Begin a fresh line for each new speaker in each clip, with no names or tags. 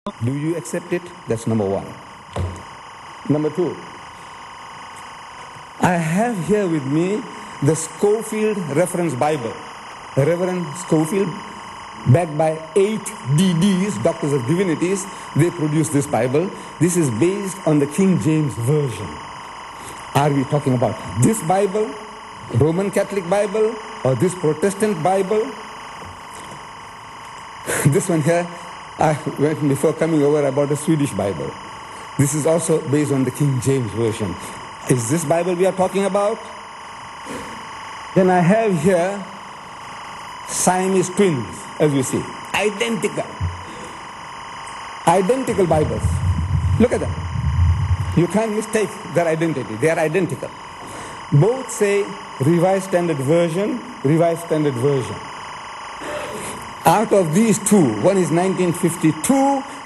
Do you accept it? That's number one. Number two, I have here with me the Scofield Reference Bible. Reverend Scofield, backed by 8 DDs, Doctors of Divinities, they produced this Bible. This is based on the King James Version. Are we talking about this Bible, Roman Catholic Bible, or this Protestant Bible? This one here, before coming over, I bought a Swedish Bible. This is also based on the King James Version. Is this Bible we are talking about? Then I have here Siamese twins, as you see. Identical. Identical Bibles. Look at them. You can't mistake their identity. They are identical. Both say Revised Standard Version, Revised Standard Version. Out of these two, one is 1952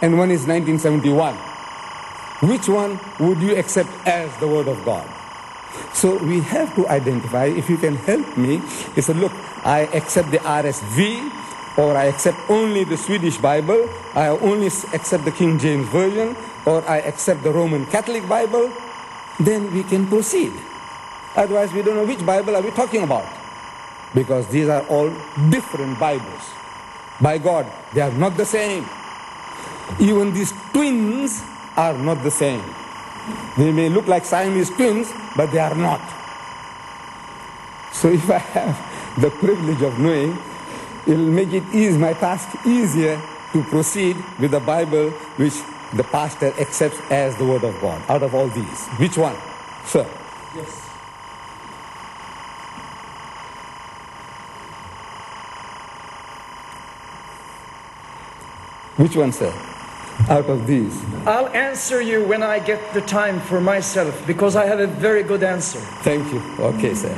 and one is 1971. Which one would you accept as the Word of God? So we have to identify. If you can help me, you say, look, I accept the RSV, or I accept only the Swedish Bible, I only accept the King James Version, or I accept the Roman Catholic Bible, then we can proceed. Otherwise, we don't know which Bible are we talking about. Because these are all different Bibles. By God, they are not the same. Even these twins are not the same. They may look like Siamese twins, but they are not. So if I have the privilege of knowing, it will make it easy, my task easier to proceed with the Bible which the pastor accepts as the Word of God. Out of all these, which one? Sir?
Yes.
Which one, sir? Out of these?
I'll answer you when I get the time for myself, because I have a very good answer.
Thank you. Okay, sir.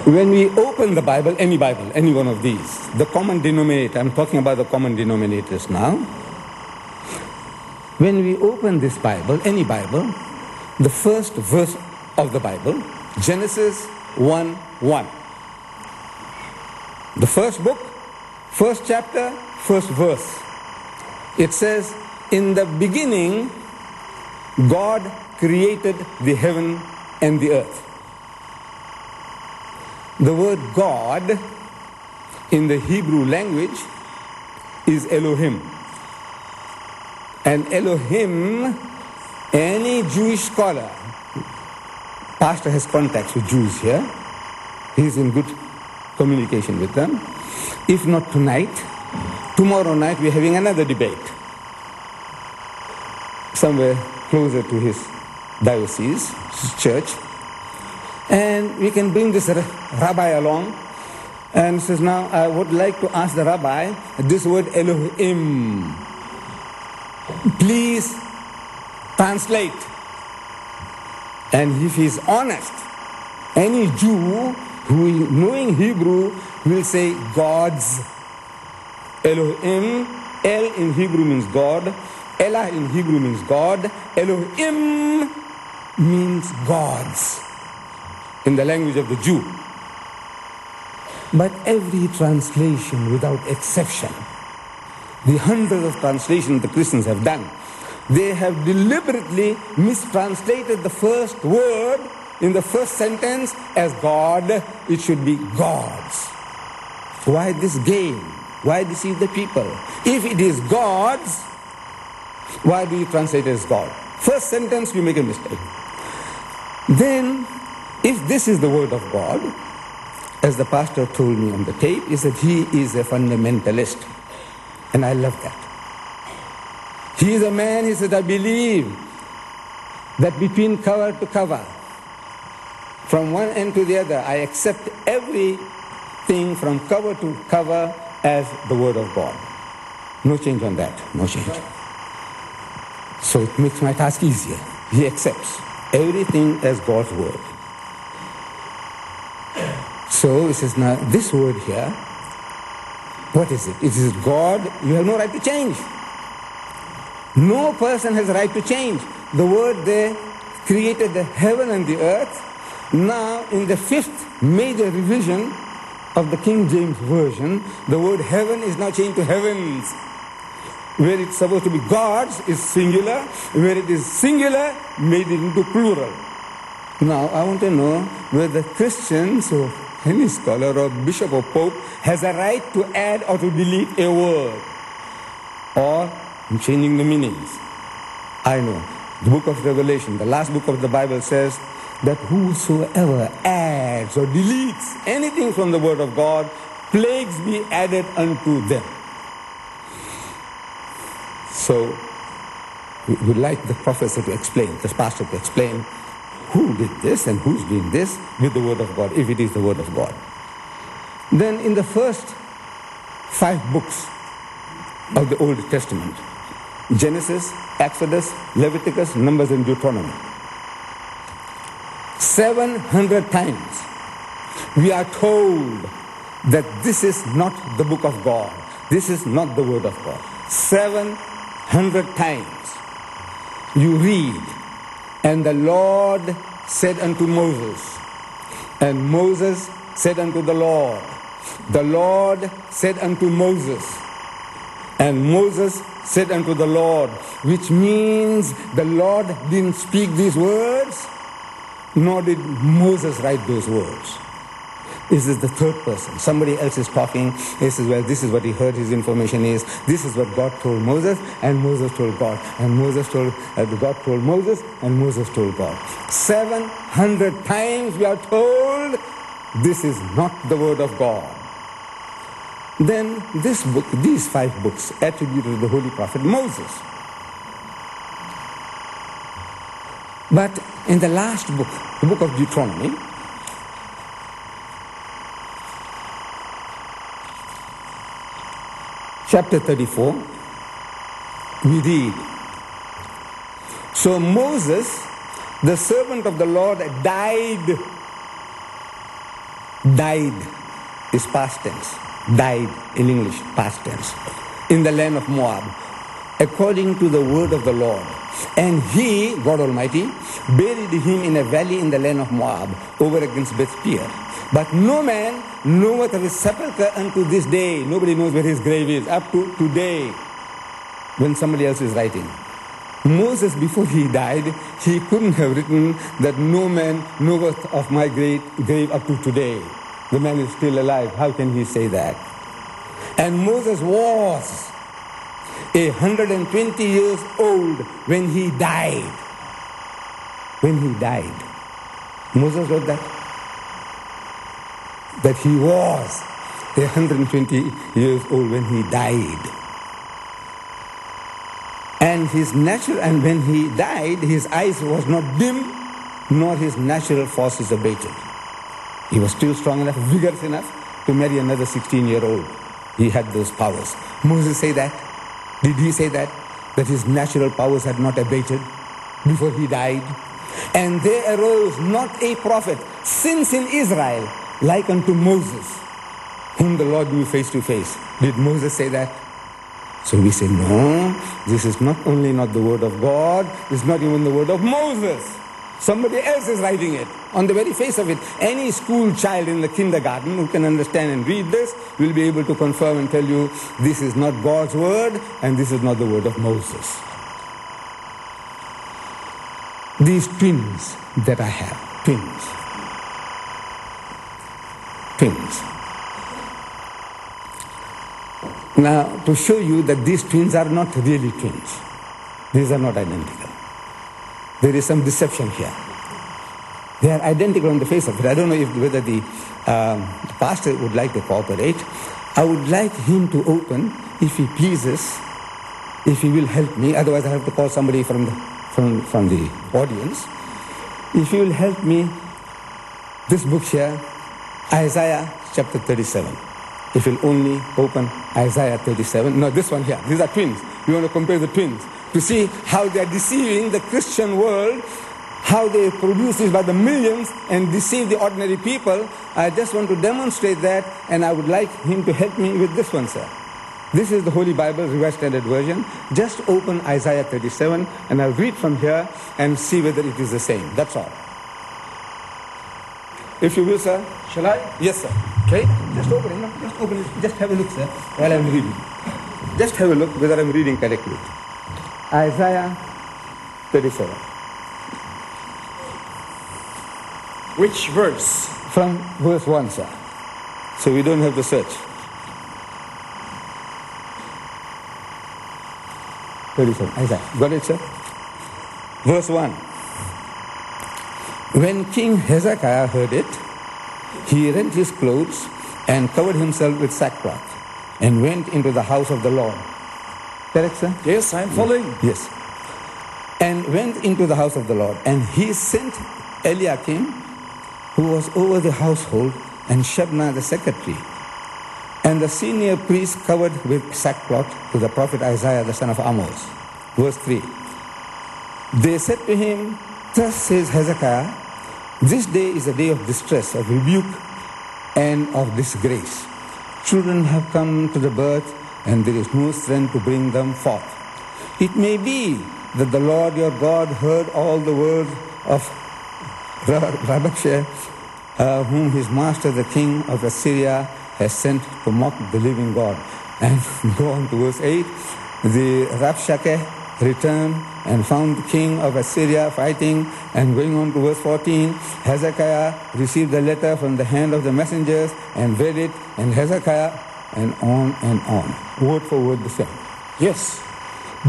When we open the Bible, any one of these, the common denominator, I'm talking about the common denominators now. When we open this Bible, any Bible, the first verse of the Bible, Genesis 1:1. The first book, first chapter, first verse. It says, in the beginning, God created the heaven and the earth. The word God in the Hebrew language is Elohim. And Elohim, any Jewish scholar, pastor has contacts with Jews here, he's in good communication with them. If not tonight, tomorrow night we're having another debate somewhere closer to his diocese, his church. And we can bring this rabbi along, and says, now I would like to ask the rabbi, this word Elohim, please translate. And if he's honest, any Jew who knowing Hebrew will say God's. Elohim, El in Hebrew means God, Elah in Hebrew means God, Elohim means gods in the language of the Jew. But every translation without exception, the hundreds of translations the Christians have done, they have deliberately mistranslated the first word in the first sentence as God. It should be gods. Why this game? Why deceive the people? If it is gods, why do you translate it as God? First sentence you make a mistake. Then, if this is the Word of God, as the pastor told me on the tape, is that he is a fundamentalist. And I love that. He is a man, he said, I believe that between cover to cover, from one end to the other, I accept everything from cover to cover as the Word of God. No change on that, no change. So it makes my task easier. He accepts everything as God's Word. So it says, now this word here, what is it? It is God, you have no right to change. No person has a right to change. The word there created the heaven and the earth. Now, in the fifth major revision of the King James Version, the word heaven is now changed to heavens. Where it's supposed to be gods is singular. Where it is singular, made it into plural. Now, I want to know whether Christians or any scholar or bishop or pope has a right to add or to delete a word, or changing the meanings. I know. The book of Revelation, the last book of the Bible, says that whosoever adds or deletes anything from the word of God, plagues be added unto them. So, we would like the professor to explain, the pastor to explain, who did this and who's doing this with the word of God, if it is the word of God. Then in the first 5 books of the Old Testament, Genesis, Exodus, Leviticus, Numbers, and Deuteronomy, 700 times we are told that this is not the book of God. This is not the word of God. 700 times you read, and the Lord said unto Moses, and Moses said unto the Lord said unto Moses, and Moses said unto the Lord, which means the Lord didn't speak these words, nor did Moses write those words. This is the third person. Somebody else is talking. He says, well, this is what he heard, his information is. This is what God told Moses, and Moses told God. And Moses told, God told Moses, and Moses told God. 700 times we are told this is not the word of God. Then this book, these 5 books, attributed to the holy prophet Moses. But in the last book, the book of Deuteronomy, chapter 34, we read, so Moses, the servant of the Lord, died is past tense, died in English, past tense, in the land of Moab, according to the word of the Lord. And he, God Almighty, buried him in a valley in the land of Moab, over against Beth Peor. But no man knoweth of his sepulchre unto this day. Nobody knows where his grave is, up to today, when somebody else is writing. Moses, before he died, he couldn't have written that no man knoweth of my grave up to today. The man is still alive. How can he say that? And Moses was 120 years old when he died. When he died. Moses wrote that. That he was 120 years old when he died. And when he died, his eyes was not dim, nor his natural forces abated. He was still strong enough, vigorous enough to marry another 16-year-old. He had those powers. Moses say that? Did he say that? That his natural powers had not abated before he died? And there arose not a prophet since in Israel like unto Moses, whom the Lord knew face to face. Did Moses say that? So we say, no, this is not only not the word of God, it's not even the word of Moses. Somebody else is writing it on the very face of it. Any school child in the kindergarten who can understand and read this will be able to confirm and tell you this is not God's word and this is not the word of Moses. These twins that I have, twins. Now, to show you that these twins are not really twins, these are not identical. There is some deception here. They are identical on the face of it. I don't know whether the pastor would like to cooperate. I would like him to open, if he pleases, if he will help me. Otherwise, I have to call somebody from the audience. If he will help me, this book here, Isaiah chapter 37. If you'll only open Isaiah 37. No, this one here. These are twins. We want to compare the twins to see how they are deceiving the Christian world, how they produce this by the millions and deceive the ordinary people. I just want to demonstrate that, and I would like him to help me with this one, sir. This is the Holy Bible, Revised Standard Version. Just open Isaiah 37 and I'll read from here and see whether it is the same. That's all. If you will, sir.
Shall I?
Yes, sir.
Okay.
Just open it. Just open it. Just have a look, sir, while I'm reading. Just have a look whether I'm reading correctly. Isaiah 37.
Which verse?
From verse 1, sir. So we don't have to search. 37. Isaiah. Got it, sir? Verse 1. When King Hezekiah heard it, he rent his clothes and covered himself with sackcloth and went into the house of the Lord. Correct, sir?
Yes, I'm following.
Yes. And went into the house of the Lord. And he sent Eliakim, who was over the household, and Shebna the secretary, and the senior priest covered with sackcloth to the prophet Isaiah the son of Amos. Verse 3. They said to him, thus says Hezekiah, this day is a day of distress, of rebuke, and of disgrace. Children have come to the birth, and there is no strength to bring them forth. It may be that the Lord your God heard all the words of Rabshakeh, whom his master, the king of Assyria, has sent to mock the living God. And go on to verse 8. The Rabshakeh returned and found the king of Assyria fighting, and going on to verse 14, Hezekiah received the letter from the hand of the messengers and read it, and Hezekiah, and on, word for word the same.
Yes.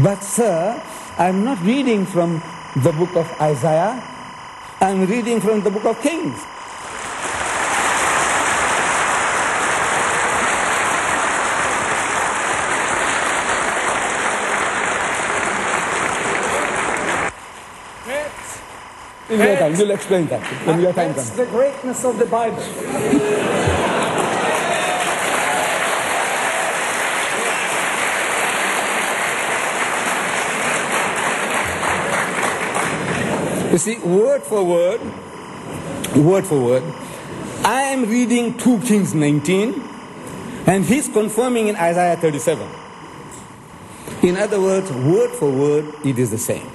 But sir, I'm not reading from the book of Isaiah, I'm reading from the book of Kings. In your time, we'll explain that when your time
That's
comes.
the greatness of the Bible.
You see, word for word, I am reading 2 Kings 19, and he's confirming in Isaiah 37. In other words, word for word, it is the same.